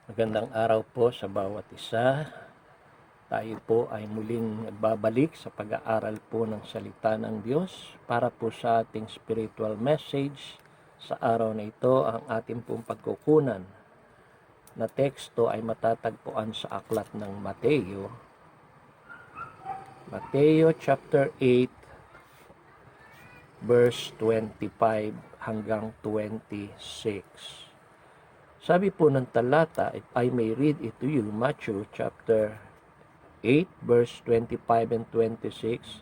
Magandang araw po sa bawat isa. Tayo po ay muling nagbabalik sa pag-aaral po ng salita ng Diyos para po sa ating spiritual message. Sa araw na ito, ang ating pong pagkukunan na teksto ay matatagpuan sa aklat ng Mateo. Mateo chapter 8 verse 25 hanggang 26. Sabi po ng talata, if I may read it to you, Matthew chapter 8, verse 25 and 26.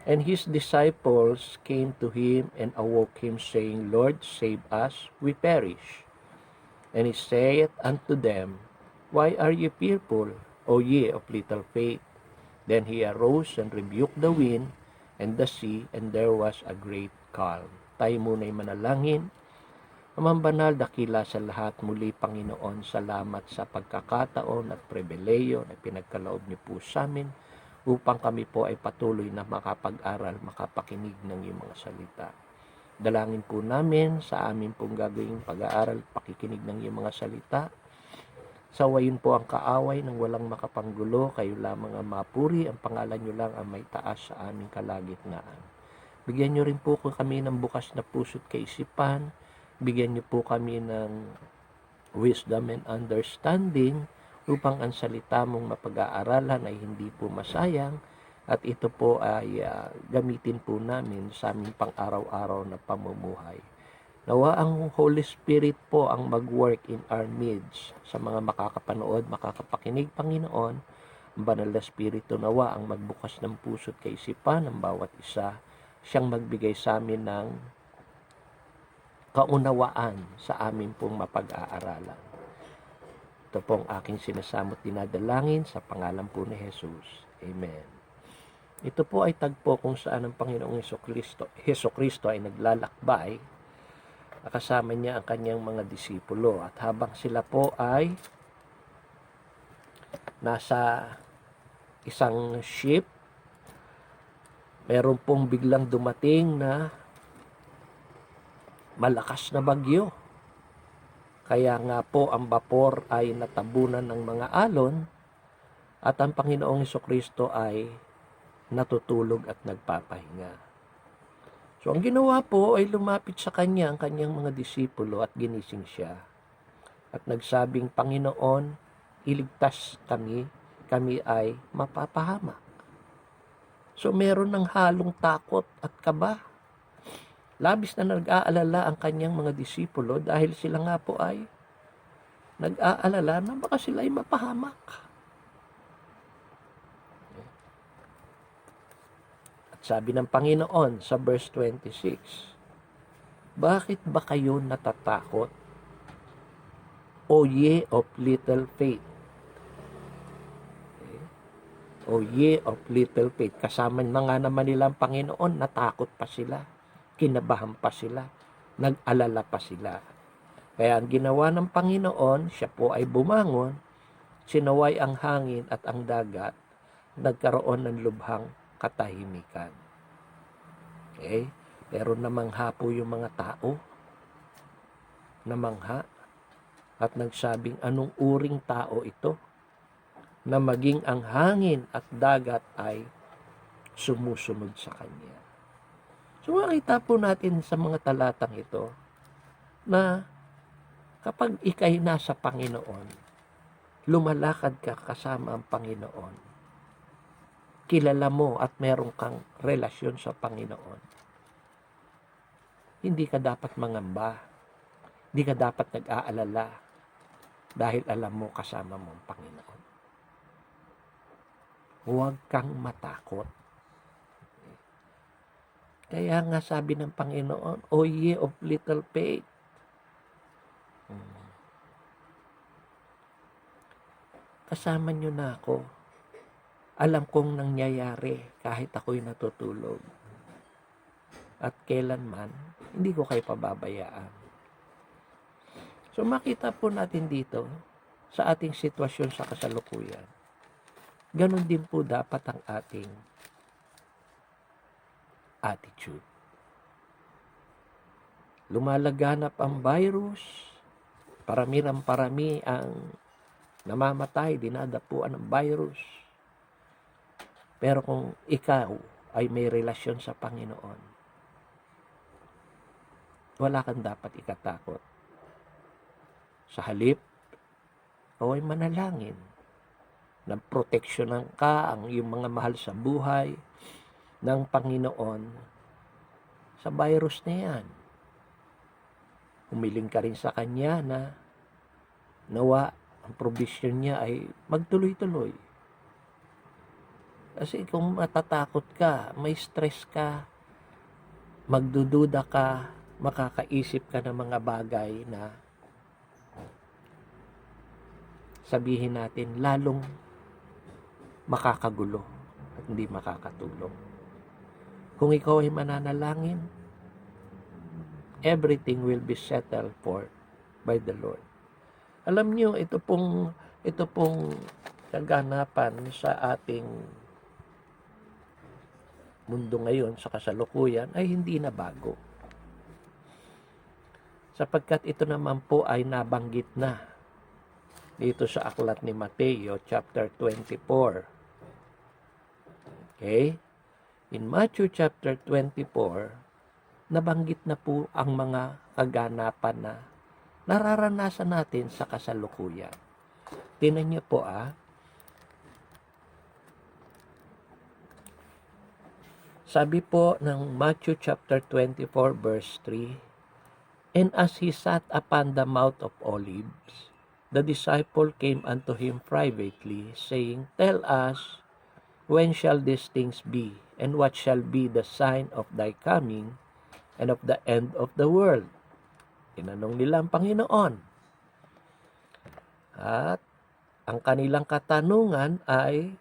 And his disciples came to him and awoke him, saying, Lord, save us, we perish. And he saith unto them, Why are ye fearful, O ye of little faith? Then he arose and rebuked the wind and the sea, and there was a great calm. Tayo muna'y manalangin. Amang banal, dakila sa lahat, muli Panginoon, salamat sa pagkakataon at pribileyo na pinagkaloob niyo po sa amin upang kami po ay patuloy na makapag-aral, makapakinig ng iyong mga salita. Dalangin po namin sa amin pong gagawing pag-aaral, pakikinig ng iyong mga salita. Sawayin po ang kaaway ng walang makapanggulo, kayo lamang ang mapuri, ang pangalan niyo lang ang may taas sa aming kalagitnaan. Bigyan niyo rin po kami ng bukas na puso't kaisipan. Bigyan niyo po kami ng wisdom and understanding upang ang salita mong mapag-aaralan ay hindi po masayang at ito po ay gamitin po namin sa aming pang-araw-araw na pamumuhay. Nawa ang Holy Spirit po ang mag-work in our midst sa mga makakapanood, makakapakinig, Panginoon. Ang banal na Espiritu nawa ang magbukas ng puso't kaisipan ng bawat isa. Siyang magbigay sa amin ng kaunawaan sa amin pong mapag-aaralan. Ito pong aking sinasamot dinadalangin sa pangalan po ni Jesus. Amen. Ito po ay tagpo kung saan ang Panginoong Hesukristo ay naglalakbay. Kasama niya ang kanyang mga disipulo. At habang sila po ay nasa isang ship, meron pong biglang dumating na malakas na bagyo. Kaya nga po ang bapor ay natabunan ng mga alon at ang Panginoong Hesukristo ay natutulog at nagpapahinga. So ang ginawa po ay lumapit sa kanya ang kanyang mga disipulo at ginising siya. At nagsabing, Panginoon, iligtas kami, kami ay mapapahamak. So meron ng halong takot at kaba. Labis na nag-aalala ang kanyang mga disipulo dahil sila nga po ay nag-aalala na baka sila ay mapahamak. At sabi ng Panginoon sa verse 26, Bakit ba kayo natatakot, O ye of little faith? O ye of little faith. Kasama na nga naman nila ang Panginoon, natakot pa sila. Kinabahan pa sila, nag-alala pa sila. Kaya ang ginawa ng Panginoon, siya po ay bumangon, sinaway ang hangin at ang dagat, nagkaroon ng lubhang katahimikan. Okay? Pero namangha po yung mga tao, namangha, at nagsabing anong uring tao ito, na maging ang hangin at dagat ay sumusunod sa kanya. So makita po natin sa mga talatang ito na kapag ikay nasa Panginoon, lumalakad ka kasama ang Panginoon, kilala mo at meron kang relasyon sa Panginoon, hindi ka dapat mangamba, hindi ka dapat nag-aalala dahil alam mo kasama mo ang Panginoon. Huwag kang matakot. Kaya nga sabi ng Panginoon, O ye of little faith. Kasama nyo na ako. Alam kong nangyayari kahit ako'y natutulog. At kailanman, hindi ko kayo pababayaan. So makita po natin dito sa ating sitwasyon sa kasalukuyan. Ganon din po dapat ang ating attitude. Lumalaganap ang virus, parami ang namamatay, dinadapuan ng virus. Pero kung ikaw ay may relasyon sa Panginoon, wala kang dapat ikatakot. Sa halip, ikaw ay manalangin na proteksyonan ka ang iyong mga mahal sa buhay ng Panginoon sa virus na yan. Humiling ka rin sa Kanya na nawa ang provision niya ay magtuloy-tuloy. Kasi kung matatakot ka, may stress ka, magdududa ka, makakaisip ka ng mga bagay na sabihin natin lalong makakagulo at hindi makakatulong. Kung ikaw ay mananalangin, everything will be settled for by the Lord. Alam niyo, ito pong kaganapan sa ating mundo ngayon sa kasalukuyan ay hindi na bago. Sapagkat ito naman po ay nabanggit na dito sa aklat ni Mateo chapter 24. Okay? In Matthew chapter 24, nabanggit na po ang mga kaganapan na nararanasan natin sa kasalukuyan. Tingnan niyo po Sabi po ng Matthew chapter 24 verse 3, And as he sat upon the Mount of Olives, the disciple came unto him privately, saying, Tell us, when shall these things be, and what shall be the sign of thy coming, and of the end of the world? Tinanong nila ang Panginoon. At ang kanilang katanungan ay,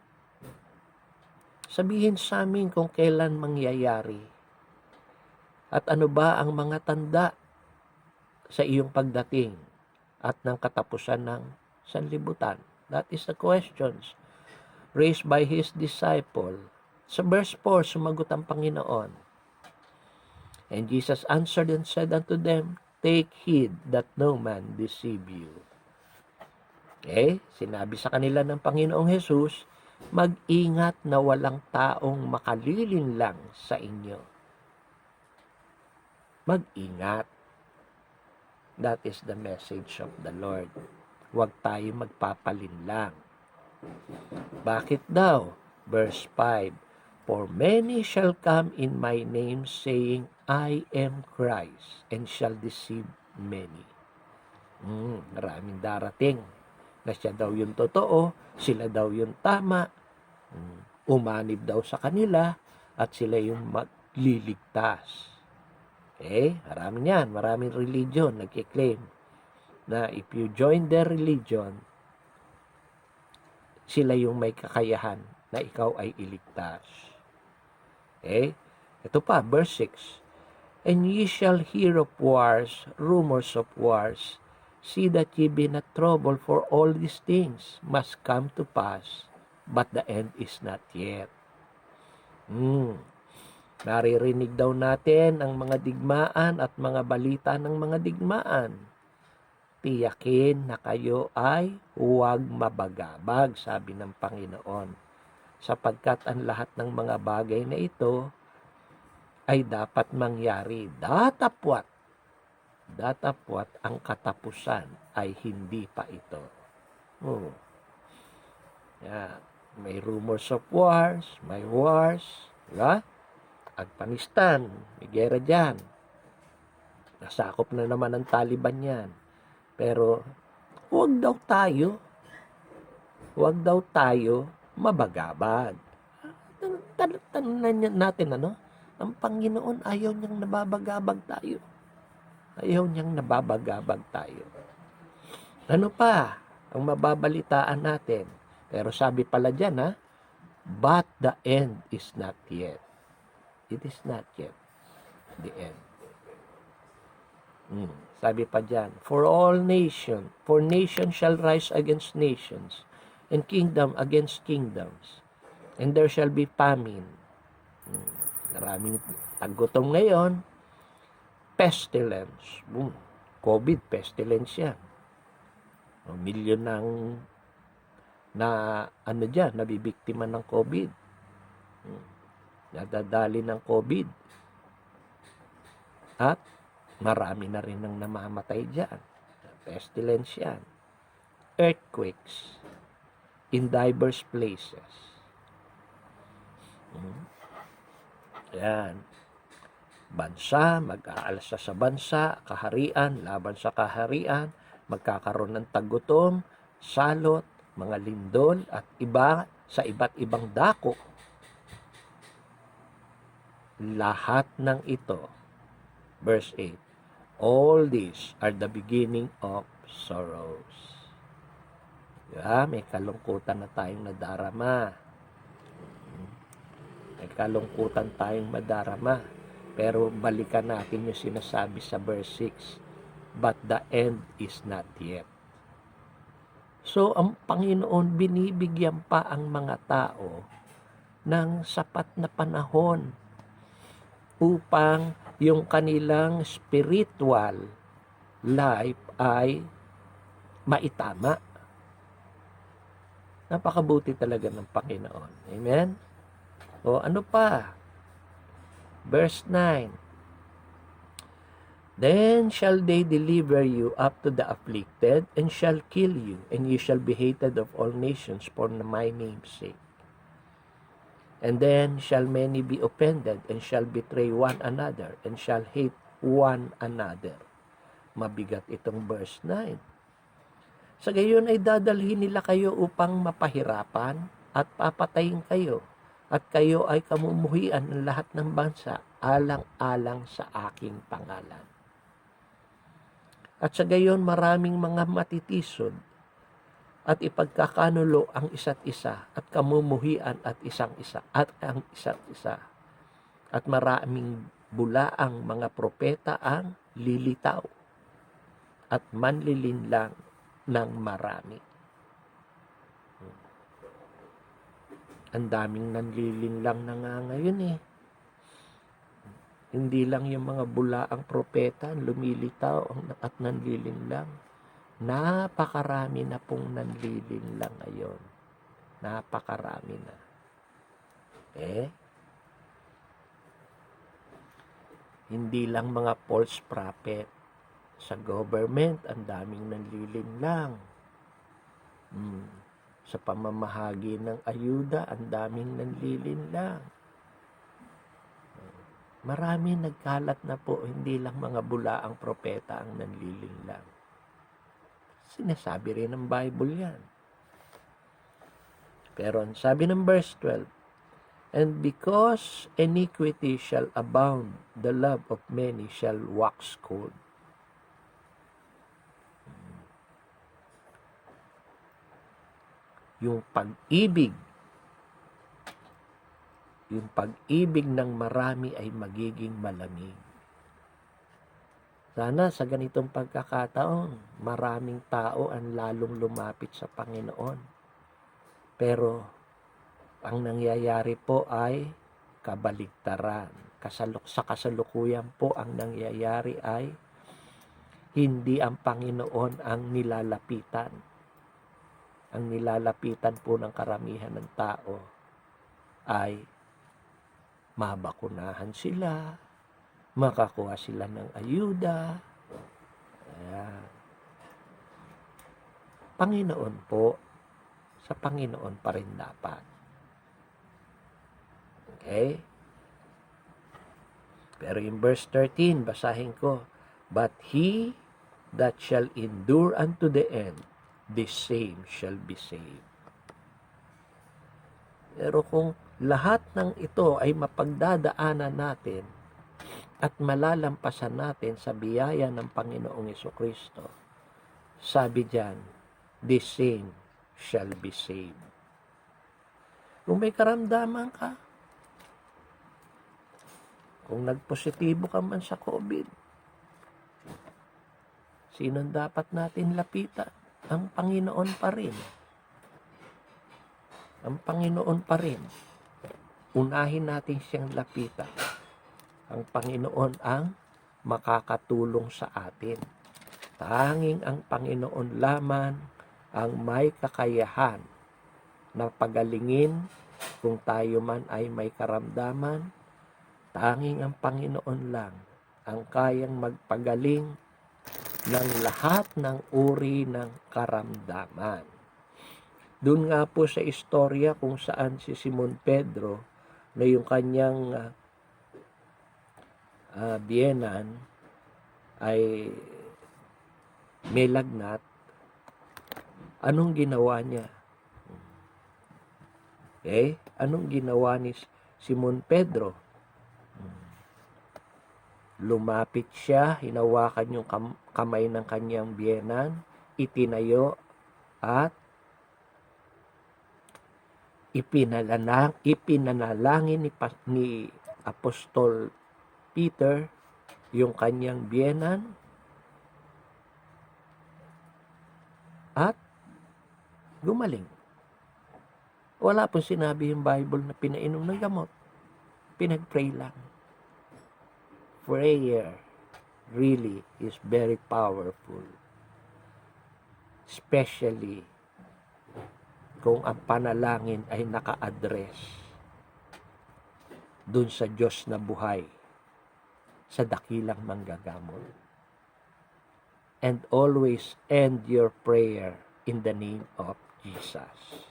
sabihin sa amin kung kailan mangyayari. At ano ba ang mga tanda sa iyong pagdating at ng katapusan ng sanlibutan? That is the questions raised by his disciple. Sa verse 4, sumagot ang Panginoon. And Jesus answered and said unto them, Take heed that no man deceive you. Okay? Sinabi sa kanila ng Panginoong Jesus, mag-ingat na walang taong makalilinlang sa inyo. Mag-ingat. That is the message of the Lord. Huwag tayo magpapalinlang. Bakit daw? Verse 5, For many shall come in my name, saying, I am Christ, and shall deceive many. Maraming darating na siya daw yung totoo, sila daw yung tama, umanib daw sa kanila, at sila yung magliligtas. Okay? Maraming religion nagkiklaim na if you join their religion, sila yung may kakayahan na ikaw ay iligtas. Okay? Ito pa, verse 6. And ye shall hear of wars, rumors of wars. See that ye be not troubled, for all these things must come to pass, but the end is not yet. Naririnig daw natin ang mga digmaan at mga balita ng mga digmaan. Tiyakin na kayo ay huwag mabagabag, sabi ng Panginoon, sapagkat ang lahat ng mga bagay na ito ay dapat mangyari. Datapwat ang katapusan ay hindi pa ito. May rumors of wars, may wars, diba? Afghanistan, may gera dyan. Nasakop na naman ng Taliban yan. Pero, huwag daw tayo mabagabag. Tanong natin, ang Panginoon ayaw niyang nababagabag tayo. Ano pa ang mababalitaan natin? Pero sabi pala dyan, but the end is not yet. It is not yet the end. Sabi pa dyan, for nation shall rise against nations, and kingdom against kingdoms, and there shall be famine. Maraming tagutom ngayon. Pestilence. COVID, pestilence yan. Milyon ng na nabibiktima ng COVID. Nadadali ng COVID. At marami na rin ang namamatay dyan. Pestilence yan. Earthquakes in diverse places. Yan. Bansa, mag-aalsa sa bansa, kaharian, laban sa kaharian, magkakaroon ng tagutom, salot, mga lindol, at iba sa iba't ibang dako. Lahat ng ito, verse 8, all these are the beginning of sorrows. Diba? May kalungkutan na tayong nadarama. May kalungkutan tayong madarama. Pero balikan natin yung sinasabi sa verse 6. But the end is not yet. So, ang Panginoon, binibigyan pa ang mga tao ng sapat na panahon upang yung kanilang spiritual life ay maitama. Napakabuti talaga ng Panginoon. Amen? O ano pa? Verse 9. Then shall they deliver you up to the afflicted, and shall kill you, and you shall be hated of all nations for my name's sake. And then shall many be offended, and shall betray one another, and shall hate one another. Mabigat itong verse 9. Sa gayon ay dadalhin nila kayo upang mapahirapan at papatayin kayo, at kayo ay kamumuhian ng lahat ng bansa alang-alang sa aking pangalan. At sa gayon maraming mga matitisod at ipagkakanulo ang isa't isa at kamumuhian at ang isa't isa. At maraming bulaang mga propeta ang lilitaw at manlilinlang ng marami. Ang daming nanlilinlang na nga ngayon eh. Hindi lang yung mga bulaang propeta lumilitaw at nanlilinlang. Napakarami na pong nanlilinlang ngayon. Napakarami na. Hindi lang mga false prophet. Sa government, ang daming nanlilinlang. Sa pamamahagi ng ayuda, ang daming nanlilinlang. Marami nagkalat na po, hindi lang mga bulaang propeta ang nanlilinlang. Sinasabi rin ng Bible yan. Pero ang sabi ng verse 12, and because iniquity shall abound, the love of many shall wax cold. Yung pag-ibig ng marami ay magiging malamig. Sana sa ganitong pagkakataon, maraming tao ang lalong lumapit sa Panginoon. Pero ang nangyayari po ay kabaligtaran. Sa kasalukuyan po ang nangyayari ay hindi ang Panginoon ang nilalapitan. Ang nilalapitan po ng karamihan ng tao ay mabakunahan sila, makakuha sila ng ayuda. Ayan. Panginoon po, sa Panginoon pa rin dapat. Okay? Pero in verse 13, basahin ko, but he that shall endure unto the end, the same shall be saved. Pero kung lahat ng ito ay mapagdadaanan natin at malalampasan natin sa biyaya ng Panginoong Jesucristo, sabi diyan, the same shall be saved. Kung may karamdaman ka, kung nagpositibo ka man sa COVID, sinong dapat natin lapitan? Ang Panginoon pa rin. Ang Panginoon pa rin. Unahin natin siyang lapitan. Ang Panginoon ang makakatulong sa atin. Tanging ang Panginoon lamang ang may kakayahan na pagalingin kung tayo man ay may karamdaman. Tanging ang Panginoon lang ang kayang magpagaling ng lahat ng uri ng karamdaman. Doon nga po sa istorya kung saan si Simon Pedro na yung kanyang biyenan ay may lagnat, anong ginawa niya? Okay? Anong ginawa ni Simon Pedro? Lumapit siya, hinawakan yung kamay ng kanyang biyenan, itinayo at ipinanalangin ni Apostol Peter yung kanyang biyenan at gumaling. Wala pong sinabi yung Bible na pinainom ng gamot. Pinag-pray lang. Prayer really is very powerful. Especially kung ang panalangin ay naka-address dun sa Diyos na buhay, sa dakilang manggagamot. And always end your prayer in the name of Jesus.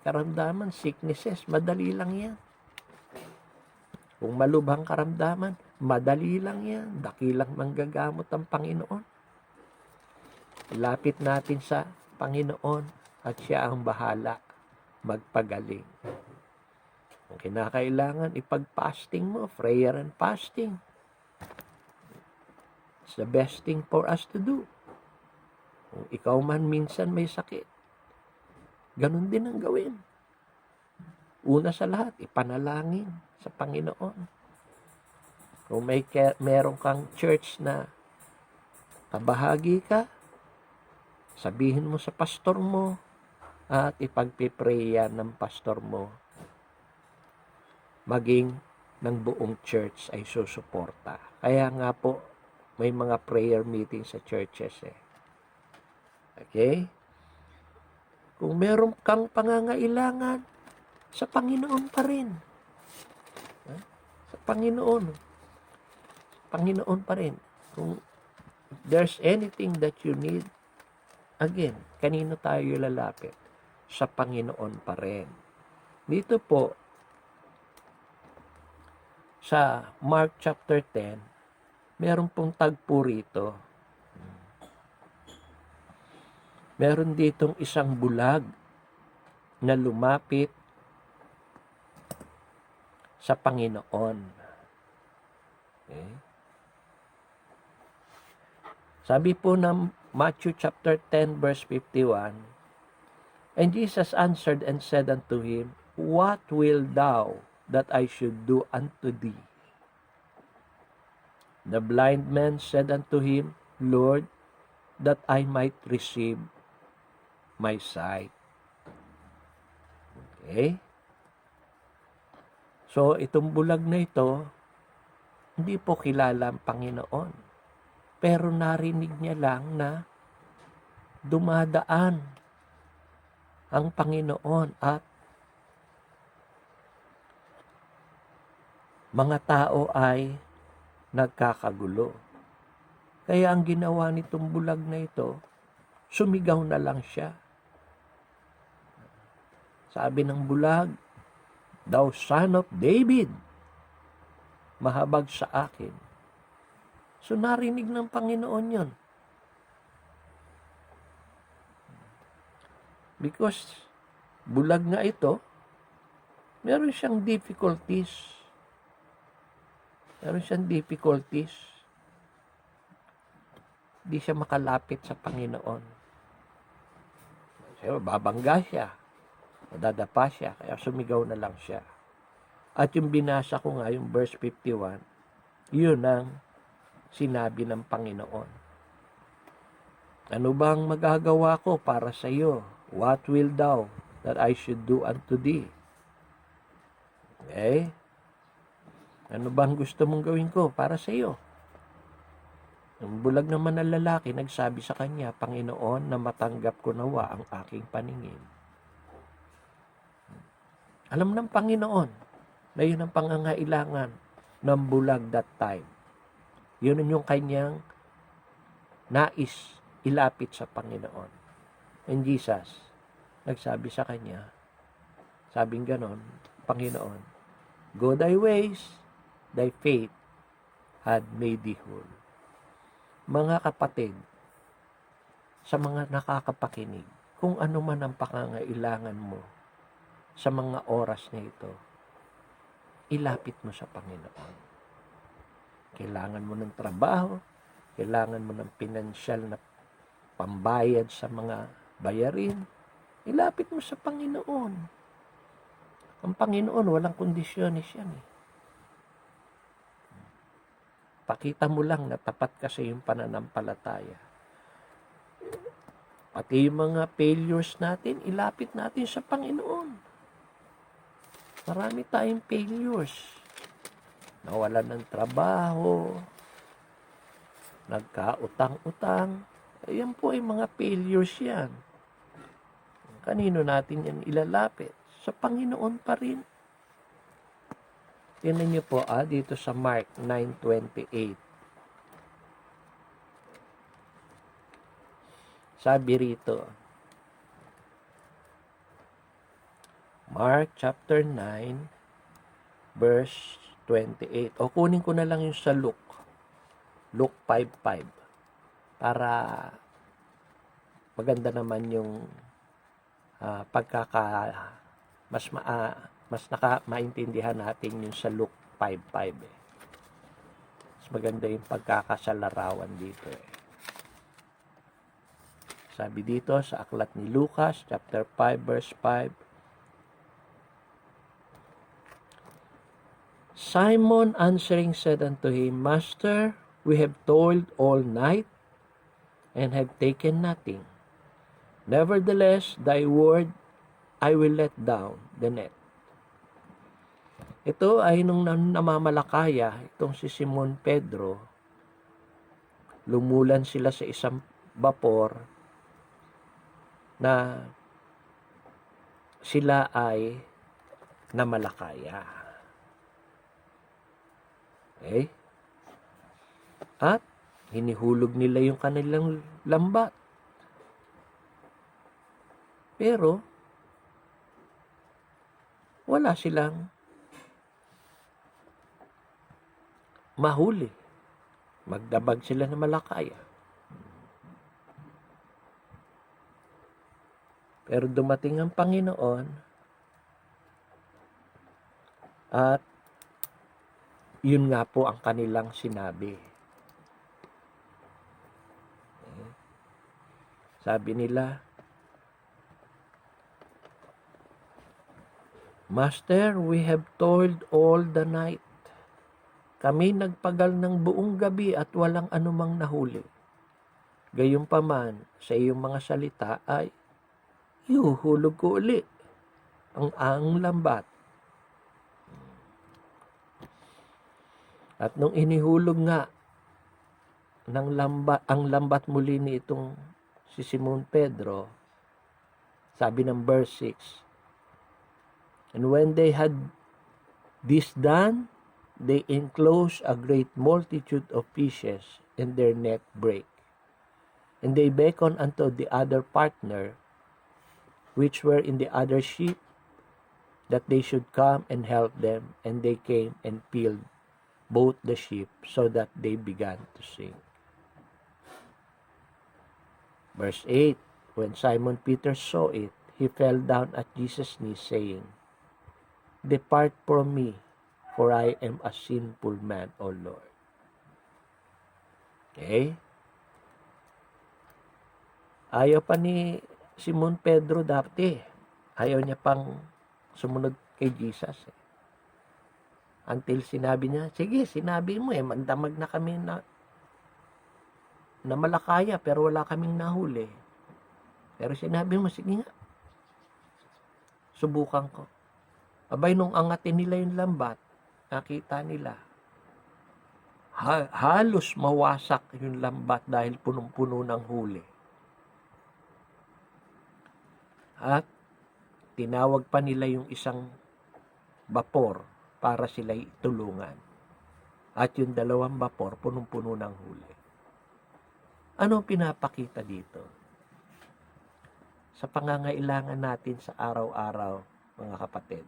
Karamdaman, sicknesses, madali lang yan. Kung malubhang karamdaman, madali lang yan. Dakilang manggagamot ang Panginoon. Ilapit natin sa Panginoon at siya ang bahala magpagaling. Kung kinakailangan, ipag-fasting mo, prayer and fasting. It's the best thing for us to do. Kung ikaw man minsan may sakit, ganun din ang gawin. Una sa lahat, ipanalangin sa Panginoon. Kung meron kang church na kabahagi ka, sabihin mo sa pastor mo at ipagpipray yan ng pastor mo. Maging ng buong church ay susuporta. Kaya nga po, may mga prayer meeting sa churches eh. Okay? Kung meron kang pangangailangan, sa Panginoon pa rin. Sa Panginoon. Sa Panginoon pa rin. Kung there's anything that you need, again, kanino tayo lalapit? Sa Panginoon pa rin. Dito po, sa Mark chapter 10, meron pong tagpo rito. Meron ditong isang bulag na lumapit sa Panginoon. Okay? Sabi po ng Matthew chapter 10 verse 51, And Jesus answered and said unto him, What wilt thou that I should do unto thee? The blind man said unto him, Lord, that I might receive my sight. Okay? So, itong bulag na ito, hindi po kilala ang Panginoon. Pero narinig niya lang na dumadaan ang Panginoon at mga tao ay nagkakagulo. Kaya ang ginawa nitong bulag na ito, sumigaw na lang siya. Sabi ng bulag, Thou son of David, mahabag sa akin. So narinig ng Panginoon yon. Because bulag nga ito, meron siyang difficulties. Hindi siya makalapit sa Panginoon. So, babangga siya. Madadapa siya. Kaya sumigaw na lang siya. At yung binasa ko nga, yung verse 51, yun ang sinabi ng Panginoon. Ano bang magagawa ko para sa iyo? What will thou that I should do unto thee? Okay? Ano bang gusto mong gawin ko para sa iyo? Ang bulag naman na lalaki nagsabi sa kanya, Panginoon, na matanggap ko nawa ang aking paningin. Alam ng Panginoon na yun ang pangangailangan ng bulag that time. Yun yung kanyang nais ilapit sa Panginoon. And Jesus, nagsabi sa kanya, sabing ganon, Panginoon, go thy ways, thy faith had made thee whole. Mga kapatid, sa mga nakakapakinig, kung ano man ang pangangailangan mo sa mga oras na ito, ilapit mo sa Panginoon. Kailangan mo ng trabaho, kailangan mo ng pinansyal na pambayad sa mga bayarin, ilapit mo sa Panginoon. Ang Panginoon, walang kondisyones yan eh. Pakita mo lang na tapat ka sa iyong pananampalataya. Pati yung mga failures natin, ilapit natin sa Panginoon. Marami tayong failures. Nawalan ng trabaho, nagkautang-utang. Ayan po ay mga failures yan. Kanino natin yan ilalapit? Sa Panginoon pa rin. Tingnan niyo po dito sa Mark 9:28. Sabi rito, Mark chapter 9 verse 28. O kunin ko na lang yung sa Luke 5:5 para maganda naman yung mas maintindihan natin yung sa Luke 5:5 eh. Mas maganda yung pagkakasalarawan dito eh. Sabi dito sa aklat ni Lucas chapter 5 verse 5, Simon answering said unto him, Master, we have toiled all night and have taken nothing. Nevertheless, thy word I will let down the net. Ito ay nung namamalakaya, itong si Simon Pedro, lumulan sila sa isang bapor na sila ay namalakaya. Okay? At hinihulog nila yung kanilang lambat. Pero wala silang mahuli. Magdabag sila na malakaya. Pero dumating ang Panginoon at yun nga po ang kanilang sinabi. Sabi nila, Master, we have toiled all the night. Kami nagpagal ng buong gabi at walang anumang nahuli. Gayunpaman, sa iyong mga salita ay ihuhulog ko uli ang lambat. At nung inihulog nga ang lambat muli ni itong si Simon Pedro, sabi ng verse 6, And when they had this done, they enclosed a great multitude of fishes, and their net brake. And they beckoned unto the other partner, which were in the other ship, that they should come and help them. And they came and filled both the ship, so that they began to sink. Verse 8, When Simon Peter saw it, he fell down at Jesus' knees, saying, Depart from me, for I am a sinful man, O Lord. Okay? Ayaw pa ni Simon Pedro dati. Ayaw niya pang sumunod kay Jesus. Until sinabi niya, sige, sinabi mo magdamag na kami na malakaya, pero wala kaming nahuli. Pero sinabi mo, sige nga, subukan ko. Abay, nung angatin nila yung lambat, nakita nila, halos mawasak yung lambat dahil punong-puno ng huli. At tinawag pa nila yung isang bapor para sila'y tulungan. At yung dalawang bapor, punong-puno ng huli. Anong pinapakita dito? Sa pangangailangan natin sa araw-araw, mga kapatid,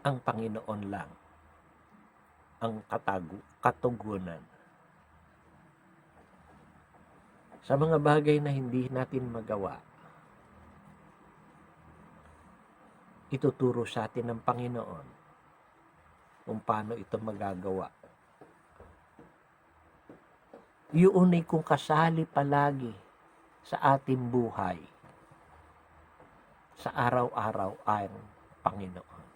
ang Panginoon lang ang katugunan. Sa mga bagay na hindi natin magawa, ituturo sa atin ng Panginoon kung paano ito magagawa. Yun ay kung kasali palagi sa ating buhay, sa araw-araw ang Panginoon.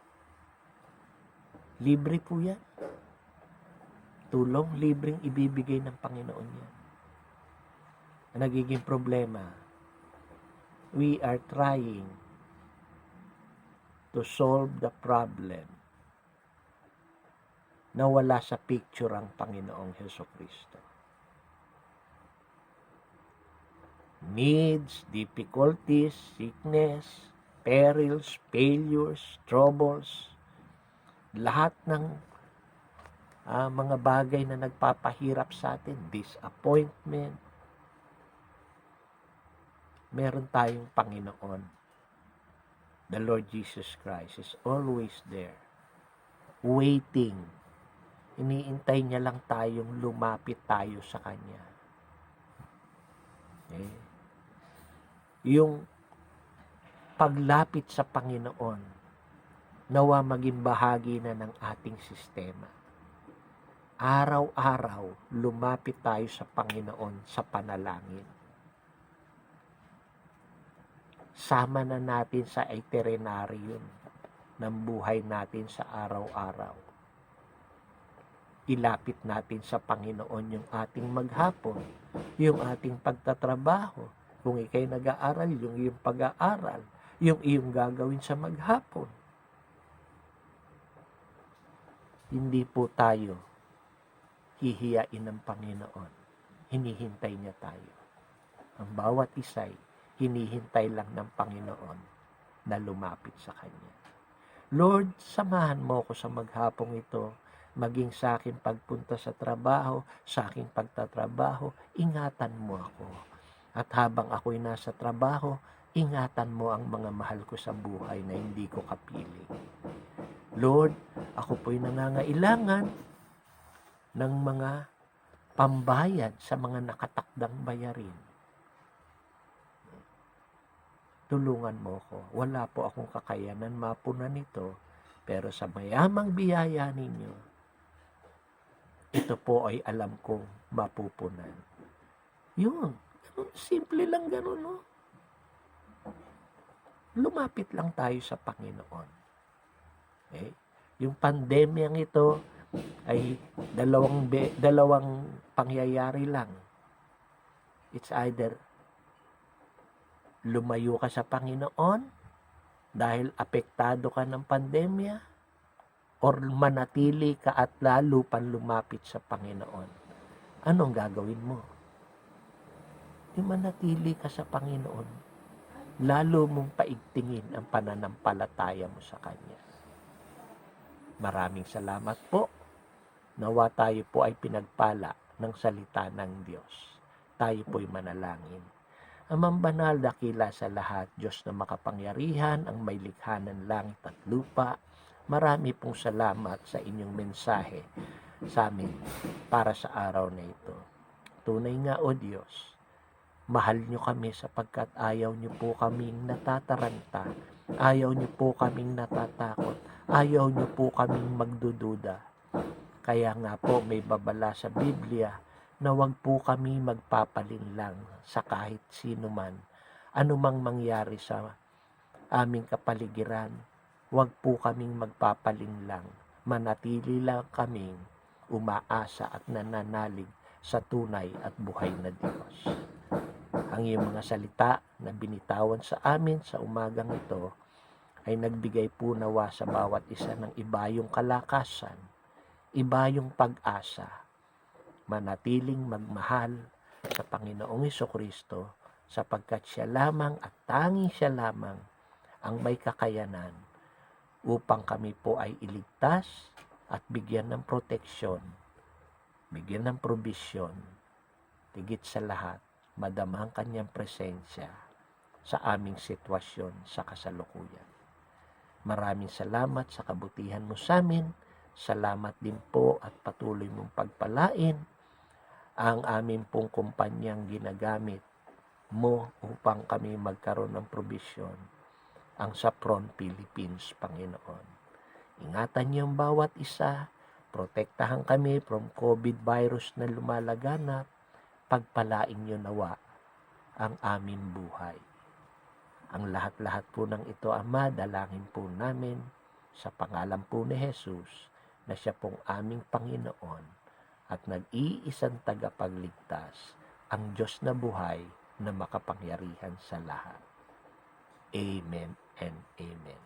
Libre po yan. Tulong, libreng ibibigay ng Panginoon yan. Ang nagiging problema, we are trying to solve the problem na wala sa picture ang Panginoong Hesukristo. Needs, difficulties, sickness, perils, failures, troubles, lahat ng mga bagay na nagpapahirap sa atin, disappointment, meron tayong Panginoon. The Lord Jesus Christ is always there, waiting. Iniintay niya lang tayong lumapit tayo sa Kanya. Okay? Yung paglapit sa Panginoon, nawa maging bahagi na ng ating sistema. Araw-araw, lumapit tayo sa Panginoon sa panalangin. Sama na natin sa itineraryo ng buhay natin sa araw-araw. Ilapit natin sa Panginoon yung ating maghapon, yung ating pagtatrabaho. Kung ikay nag-aaral, yung iyong pag-aaral, yung iyong gagawin sa maghapon. Hindi po tayo hihiyain ng Panginoon. Hinihintay niya tayo. Ang bawat isa'y hinihintay lang ng Panginoon na lumapit sa Kanya. Lord, samahan mo ko sa maghapong ito, maging sa akin pagpunta sa trabaho, sa aking pagtatrabaho, ingatan mo ako. At habang ako'y nasa trabaho, ingatan mo ang mga mahal ko sa buhay na hindi ko kapili. Lord, ako po'y nangangailangan ng mga pambayad sa mga nakatakdang bayarin. Tulungan mo ko. Wala po akong kakayanan mapunan ito, pero sa mayamang biyaya ninyo, ito po ay alam kong mapupunan. Yun. Simple lang ganun, no? Lumapit lang tayo sa Panginoon. Okay? Yung pandemyang ito ay dalawang pangyayari lang. It's either lumayo ka sa Panginoon dahil apektado ka ng pandemya, or manatili ka at lalo pang lumapit sa Panginoon. Anong gagawin mo? Yung manatili ka sa Panginoon, lalo mong paigtingin ang pananampalataya mo sa Kanya. Maraming salamat po. Nawa tayo po ay pinagpala ng salita ng Diyos. Tayo po'y manalangin. Amang banal, dakila sa lahat, Diyos na makapangyarihan, ang may likha ng langit at lupa, marami pong salamat sa inyong mensahe sa amin para sa araw na ito. Tunay nga, O Diyos, mahal nyo kami sapagkat ayaw nyo po kaming natataranta, ayaw nyo po kaming natatakot, ayaw nyo po kaming magdududa. Kaya nga po may babala sa Biblia na wag po kami magpapalinlang sa kahit sino man. Anumang mangyari sa aming kapaligiran, wag po kaming magpapalinlang. Manatili lang kaming umaasa at nananalig sa tunay at buhay na Diyos. Ang iyong mga salita na binitawan sa amin sa umagang ito ay nagbigay po nawa sa bawat isa ng ibayong kalakasan, ibayong pag-asa, manatiling magmahal sa Panginoong Hesukristo sapagkat siya lamang at tanging siya lamang ang may kakayanan upang kami po ay iligtas at bigyan ng proteksyon, bigyan ng probisyon, tigit sa lahat, madama ang kanyang presensya sa aming sitwasyon sa kasalukuyan. Maraming salamat sa kabutihan mo sa amin. Salamat din po at patuloy mong pagpalain ang amin pong kumpanyang ginagamit mo upang kami magkaroon ng probisyon, ang Sapron Philippines, Panginoon. Ingatan niyo ang bawat isa, protektahan kami from COVID virus na lumalaganap, pagpalain niyo nawa ang aming buhay. Ang lahat-lahat po ng ito, Ama, dalangin po namin sa pangalan po ni Jesus na siya pong aming Panginoon at nag-iisang tagapagligtas, ang Diyos na buhay na makapangyarihan sa lahat. Amen and amen.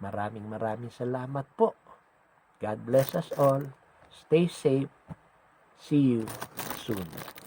Maraming salamat po. God bless us all. Stay safe. See you soon.